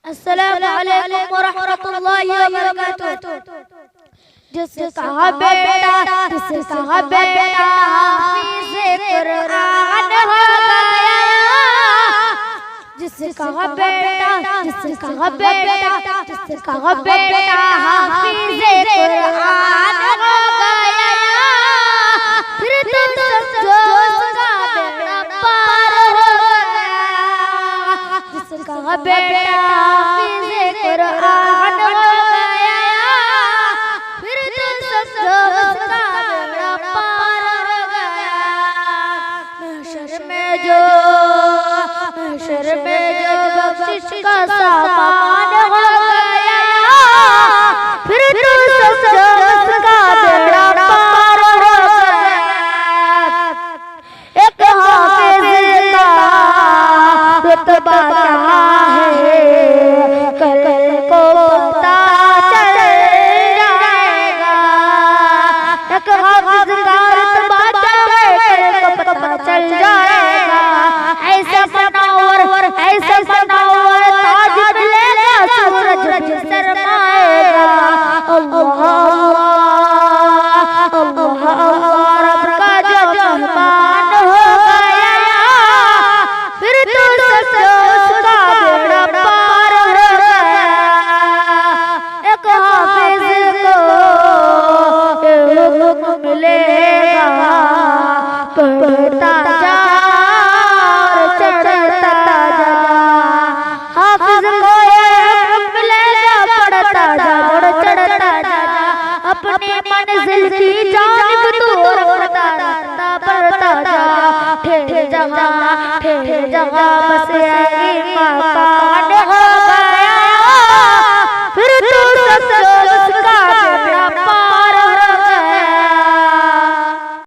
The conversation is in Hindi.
अस्सलामु अलैकुम व रहमतुल्लाहि व बरकातुहू। जिसका बेटा हाफिज़े कुरान हो गया, जिसका बेटा हाफिज़े कुरान हो गया, फिर तो समझो उसका बेड़ा पार हो गया। जिसका बेटा हाफिज़े कुरान हो गया, फिर तो समझो उसका बेड़ा पार हो गया। महशर में जो बख्शिश का सामान हो गया, फिर तो समझो उसका बेड़ा पार हो गया। एक हाफिज़ का रुतबा क्या है, कल को पता चल जाएगा। एक हाफिज़ का रुतबा क्या है, कल को पता चल जाएगा। ऐसा बनावर ताज मिलेगा, सूरज भी शर्माएगा। अल्लाह रब का जो मेहमान हो गया, फिर तो समझो उसका बेड़ा पार हो गया। एक हाफिज़ को हुक्म मिलेगा, पढ़ता जा चढ़ता जा। हाफिज़ को हुक्म मिलेगा, पढ़ता जा और चढ़ता जा। अपनी मंजिल की जानिब तू बढ़ता जा। ठहर जहाँ बस यही मकान